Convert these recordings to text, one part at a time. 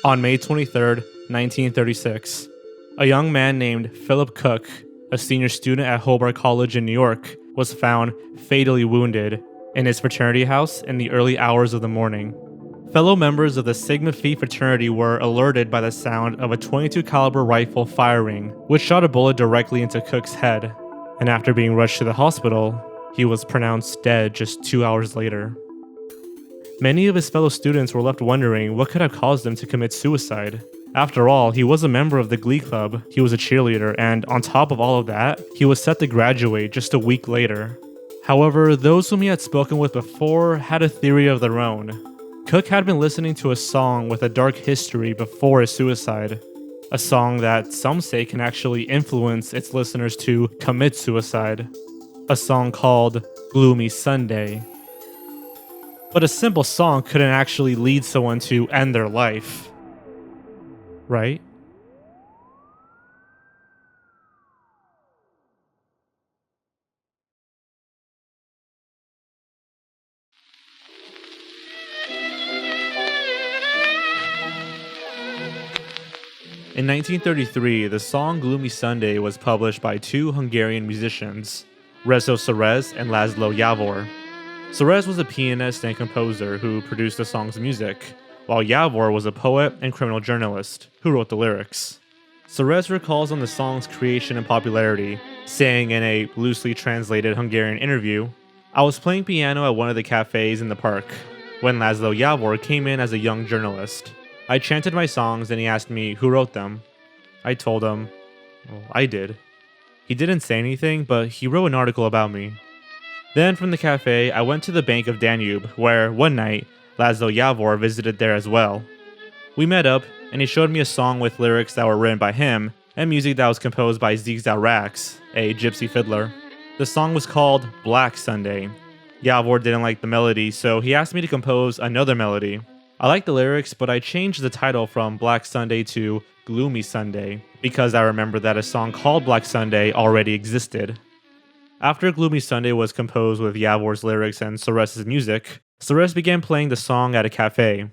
On May 23, 1936, a young man named Philip Cook, a senior student at Hobart College in New York, was found fatally wounded in his fraternity house in the early hours of the morning. Fellow members of the Sigma Phi fraternity were alerted by the sound of a .22 caliber rifle firing, which shot a bullet directly into Cook's head, and after being rushed to the hospital, he was pronounced dead just 2 hours later. Many of his fellow students were left wondering what could have caused him to commit suicide. After all, he was a member of the Glee Club, he was a cheerleader, and on top of all of that, he was set to graduate just a week later. However, those whom he had spoken with before had a theory of their own. Cook had been listening to a song with a dark history before his suicide. A song that some say can actually influence its listeners to commit suicide. A song called Gloomy Sunday. But a simple song couldn't actually lead someone to end their life. Right? In 1933, the song Gloomy Sunday was published by two Hungarian musicians, Rezo Serez and Laszlo Javor. Serez was a pianist and composer who produced the song's music, while Javor was a poet and criminal journalist who wrote the lyrics. Serez recalls on the song's creation and popularity, saying in a loosely translated Hungarian interview, "I was playing piano at one of the cafes in the park when Laszlo Javor came in as a young journalist. I chanted my songs and he asked me who wrote them. I told him, well, I did. He didn't say anything, but he wrote an article about me. Then from the cafe, I went to the Bank of Danube, where one night, Laszlo Javor visited there as well. We met up, and he showed me a song with lyrics that were written by him, and music that was composed by Zigzag Rax, a gypsy fiddler. The song was called Black Sunday. Javor didn't like the melody, so he asked me to compose another melody. I liked the lyrics, but I changed the title from Black Sunday to Gloomy Sunday, because I remembered that a song called Black Sunday already existed. After Gloomy Sunday was composed with Javor's lyrics and Serez's music, Serez began playing the song at a cafe.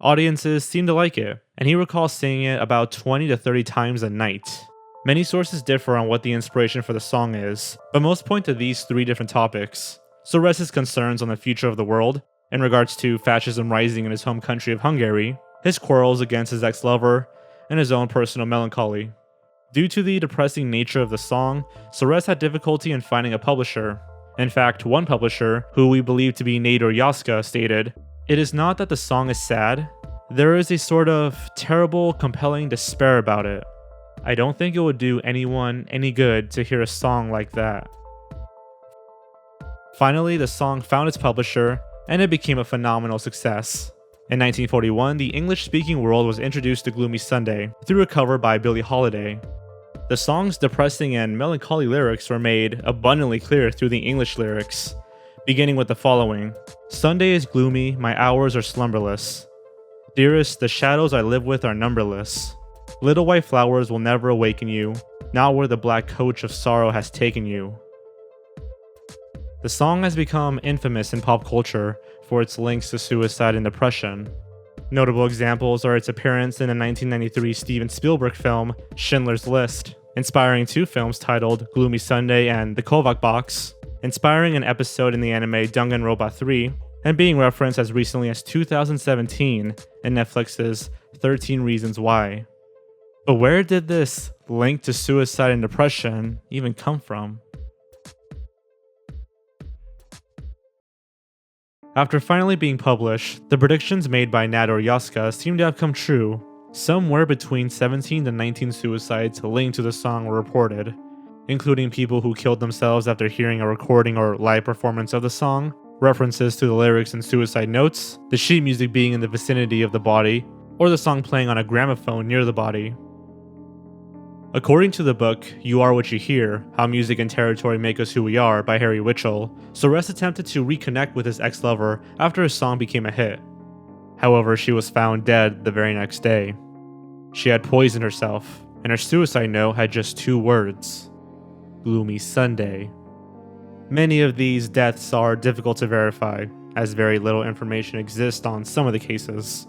Audiences seemed to like it, and he recalls singing it about 20 to 30 times a night. Many sources differ on what the inspiration for the song is, but most point to these three different topics. Serez's concerns on the future of the world, in regards to fascism rising in his home country of Hungary, his quarrels against his ex-lover, and his own personal melancholy. Due to the depressing nature of the song, Serez had difficulty in finding a publisher. In fact, one publisher, who we believe to be Nader Yaska, stated, "It is not that the song is sad, there is a sort of terrible, compelling despair about it. I don't think it would do anyone any good to hear a song like that." Finally, the song found its publisher, and it became a phenomenal success. In 1941, the English-speaking world was introduced to Gloomy Sunday through a cover by Billie Holiday. The song's depressing and melancholy lyrics were made abundantly clear through the English lyrics, beginning with the following: "Sunday is gloomy, my hours are slumberless. Dearest, the shadows I live with are numberless. Little white flowers will never awaken you, not where the black coach of sorrow has taken you." The song has become infamous in pop culture for its links to suicide and depression. Notable examples are its appearance in the 1993 Steven Spielberg film Schindler's List, inspiring two films titled Gloomy Sunday and The Kovac Box, inspiring an episode in the anime Danganronpa 3, and being referenced as recently as 2017 in Netflix's 13 Reasons Why. But where did this link to suicide and depression even come from? After finally being published, the predictions made by Nader Yaska seem to have come true. Somewhere between 17 to 19 suicides linked to the song were reported, including people who killed themselves after hearing a recording or live performance of the song, references to the lyrics and suicide notes, the sheet music being in the vicinity of the body, or the song playing on a gramophone near the body. According to the book You Are What You Hear, How Music and Territory Make Us Who We Are by Harry Witchell, Serez attempted to reconnect with his ex-lover after his song became a hit. However, she was found dead the very next day. She had poisoned herself, and her suicide note had just two words: Gloomy Sunday. Many of these deaths are difficult to verify, as very little information exists on some of the cases.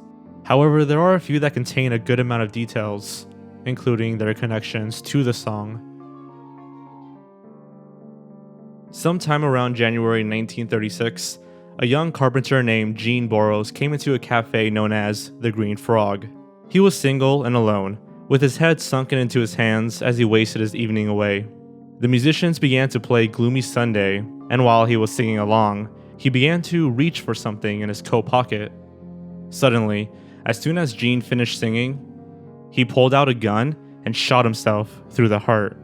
However, there are a few that contain a good amount of details, including their connections to the song. Sometime around January 1936, a young carpenter named Jean Boros came into a cafe known as the Green Frog. He was single and alone, with his head sunken into his hands as he wasted his evening away. The musicians began to play Gloomy Sunday, and while he was singing along, he began to reach for something in his coat pocket. Suddenly, as soon as Jean finished singing, he pulled out a gun and shot himself through the heart.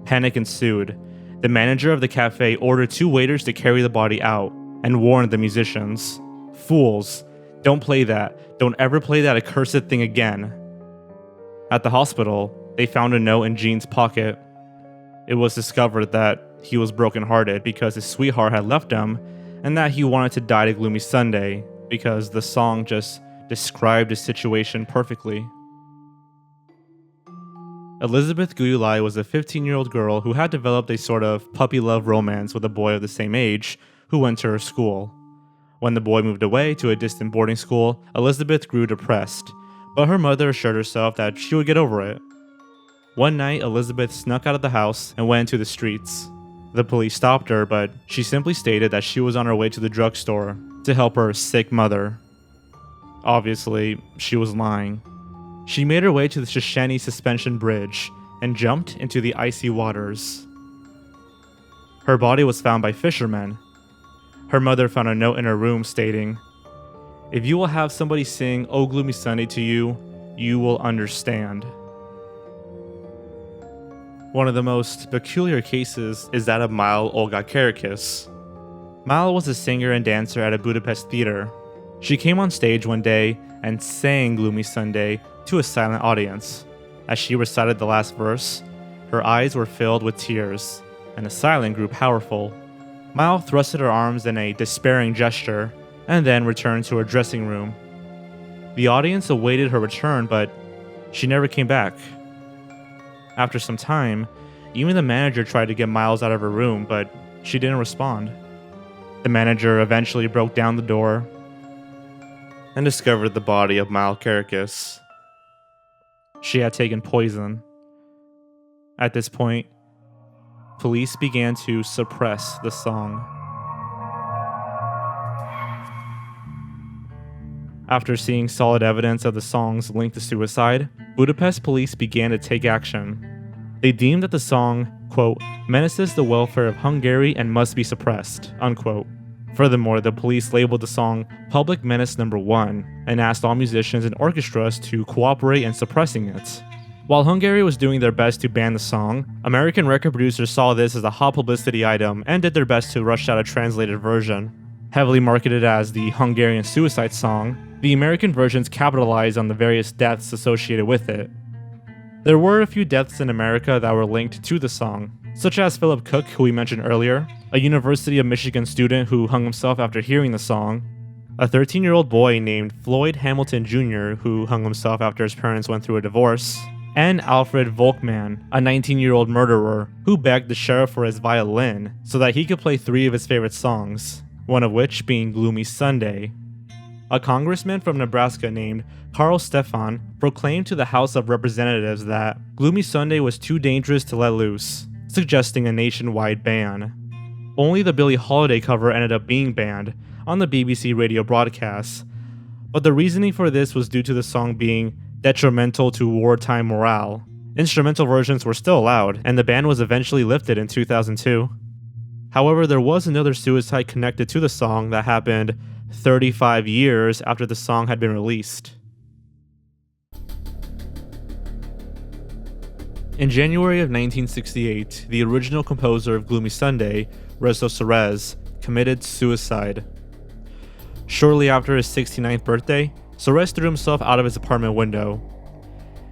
Panic ensued. The manager of the cafe ordered 2 waiters to carry the body out and warned the musicians, "Fools, don't play that. Don't ever play that accursed thing again." At the hospital, they found a note in Jean's pocket. It was discovered that he was brokenhearted because his sweetheart had left him, and that he wanted to die to Gloomy Sunday because the song just described his situation perfectly. Elizabeth Guyulai was a 15-year-old girl who had developed a sort of puppy-love romance with a boy of the same age who went to her school. When the boy moved away to a distant boarding school, Elizabeth grew depressed, but her mother assured herself that she would get over it. One night, Elizabeth snuck out of the house and went into the streets. The police stopped her, but she simply stated that she was on her way to the drugstore to help her sick mother. Obviously, she was lying. She made her way to the Shoshone Suspension Bridge and jumped into the icy waters. Her body was found by fishermen. Her mother found a note in her room stating, "If you will have somebody sing 'O Gloomy Sunday' to you, you will understand." One of the most peculiar cases is that of Mile Olga Kerekes. Mile was a singer and dancer at a Budapest theater. She came on stage one day and sang Gloomy Sunday to a silent audience. As she recited the last verse, her eyes were filled with tears, and the silence grew powerful. Mile thrusted her arms in a despairing gesture, and then returned to her dressing room. The audience awaited her return, but she never came back. After some time, even the manager tried to get Miles out of her room, but she didn't respond. The manager eventually broke down the door and discovered the body of Mile Kerekes. She had taken poison. At this point, police began to suppress the song. After seeing solid evidence of the song's link to suicide, Budapest police began to take action. They deemed that the song, quote, "menaces the welfare of Hungary and must be suppressed," unquote. Furthermore, the police labeled the song Public Menace No. 1 and asked all musicians and orchestras to cooperate in suppressing it. While Hungary was doing their best to ban the song, American record producers saw this as a hot publicity item and did their best to rush out a translated version. Heavily marketed as the Hungarian suicide song, the American versions capitalized on the various deaths associated with it. There were a few deaths in America that were linked to the song, such as Philip Cook, who we mentioned earlier, a University of Michigan student who hung himself after hearing the song, a 13-year-old boy named Floyd Hamilton Jr. who hung himself after his parents went through a divorce, and Alfred Volkmann, a 19-year-old murderer who begged the sheriff for his violin so that he could play 3 of his favorite songs, one of which being Gloomy Sunday. A congressman from Nebraska named Carl Stephan proclaimed to the House of Representatives that Gloomy Sunday was too dangerous to let loose, suggesting a nationwide ban. Only the Billie Holiday cover ended up being banned on the BBC radio broadcasts, but the reasoning for this was due to the song being detrimental to wartime morale. Instrumental versions were still allowed, and the ban was eventually lifted in 2002. However, there was another suicide connected to the song that happened 35 years after the song had been released. In January of 1968, the original composer of Gloomy Sunday, Rezo Serez, committed suicide. Shortly after his 69th birthday, Serez threw himself out of his apartment window.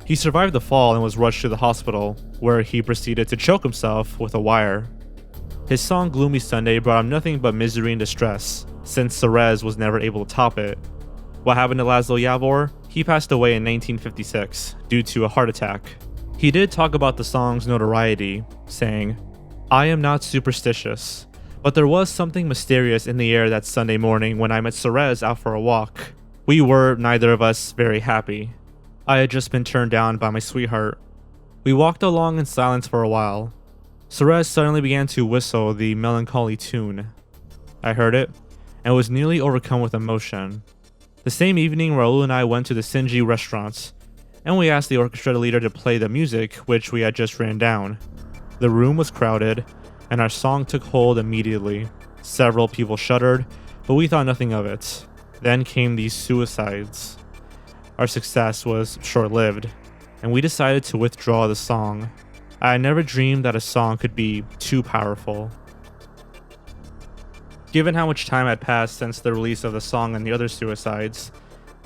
He survived the fall and was rushed to the hospital, where he proceeded to choke himself with a wire. His song Gloomy Sunday brought him nothing but misery and distress, since Serez was never able to top it. What happened to Laszlo Javor? He passed away in 1956 due to a heart attack. He did talk about the song's notoriety, saying, "I am not superstitious, but there was something mysterious in the air that Sunday morning when I met Serez out for a walk. We were, neither of us, very happy. I had just been turned down by my sweetheart. We walked along in silence for a while. Ceres suddenly began to whistle the melancholy tune. I heard it, and was nearly overcome with emotion. The same evening, Raul and I went to the Sinji restaurant, and we asked the orchestra leader to play the music which we had just written down. The room was crowded, and our song took hold immediately. Several people shuddered, but we thought nothing of it. Then came these suicides. Our success was short-lived, and we decided to withdraw the song. I had never dreamed that a song could be too powerful. Given how much time had passed since the release of the song and the other suicides,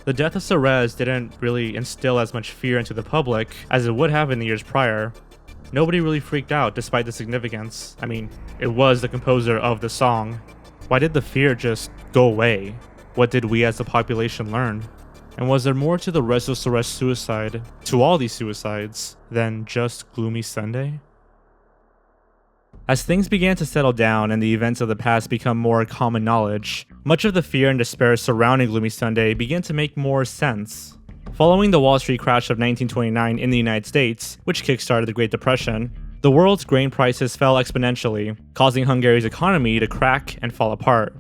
the death of Ceres didn't really instill as much fear into the public as it would have in the years prior. Nobody really freaked out despite the significance. I mean, it was the composer of the song. Why did the fear just go away? What did we as the population learn? And was there more to the Rezo Ceres suicide, to all these suicides, than just Gloomy Sunday? As things began to settle down and the events of the past become more common knowledge, much of the fear and despair surrounding Gloomy Sunday began to make more sense. Following the Wall Street crash of 1929 in the United States, which kickstarted the Great Depression, the world's grain prices fell exponentially, causing Hungary's economy to crack and fall apart.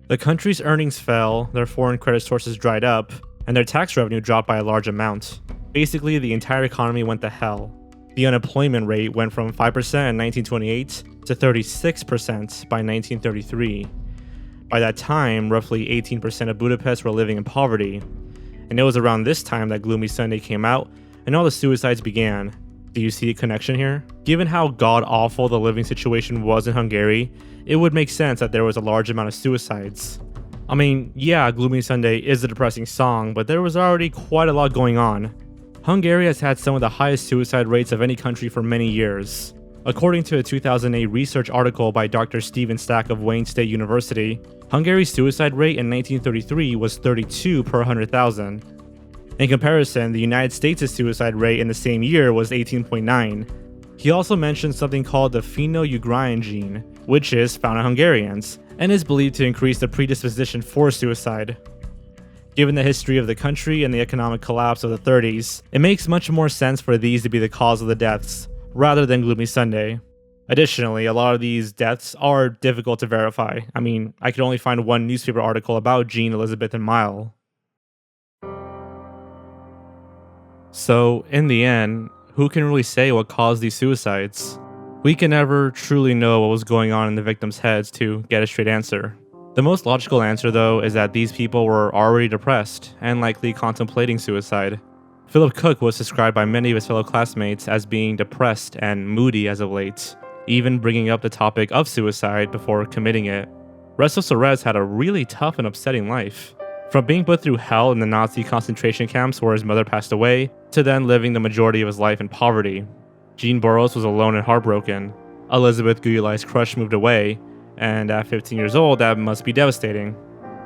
The country's earnings fell, their foreign credit sources dried up, and their tax revenue dropped by a large amount. Basically, the entire economy went to hell. The unemployment rate went from 5% in 1928 to 36% by 1933. By that time, roughly 18% of Budapest were living in poverty, and it was around this time that Gloomy Sunday came out and all the suicides began. Do you see a connection here? Given how god-awful the living situation was in Hungary, it would make sense that there was a large amount of suicides. I mean, yeah, Gloomy Sunday is a depressing song, but there was already quite a lot going on. Hungary has had some of the highest suicide rates of any country for many years. According to a 2008 research article by Dr. Stephen Stack of Wayne State University, Hungary's suicide rate in 1933 was 32 per 100,000. In comparison, the United States' suicide rate in the same year was 18.9. He also mentioned something called the phenyleugrain gene, which is found in Hungarians, and is believed to increase the predisposition for suicide. Given the history of the country and the economic collapse of the 30s, it makes much more sense for these to be the cause of the deaths, rather than Gloomy Sunday. Additionally, a lot of these deaths are difficult to verify. I mean, I could only find one newspaper article about Jean Elizabeth and Mile. So, in the end, who can really say what caused these suicides? We can never truly know what was going on in the victims' heads to get a straight answer. The most logical answer, though, is that these people were already depressed and likely contemplating suicide. Philip Cook was described by many of his fellow classmates as being depressed and moody as of late, even bringing up the topic of suicide before committing it. Rezo Ceres had a really tough and upsetting life. From being put through hell in the Nazi concentration camps where his mother passed away, to then living the majority of his life in poverty. Jean Boros was alone and heartbroken. Elizabeth Guyulai's crush moved away, and at 15 years old, that must be devastating.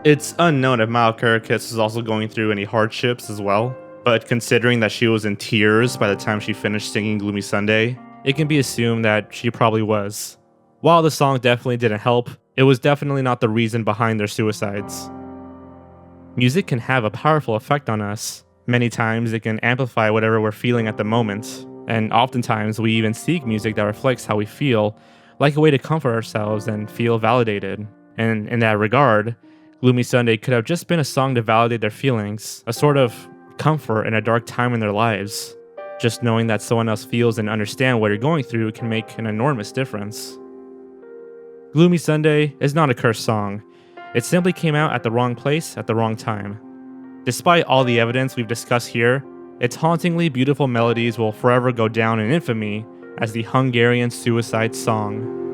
It's unknown if Mile Kerekes was also going through any hardships as well, but considering that she was in tears by the time she finished singing Gloomy Sunday, it can be assumed that she probably was. While the song definitely didn't help, it was definitely not the reason behind their suicides. Music can have a powerful effect on us. Many times it can amplify whatever we're feeling at the moment, and oftentimes we even seek music that reflects how we feel, like a way to comfort ourselves and feel validated. And in that regard, Gloomy Sunday could have just been a song to validate their feelings, a sort of comfort in a dark time in their lives. Just knowing that someone else feels and understands what you're going through can make an enormous difference. Gloomy Sunday is not a cursed song. It simply came out at the wrong place at the wrong time. Despite all the evidence we've discussed here, its hauntingly beautiful melodies will forever go down in infamy as the Hungarian suicide song.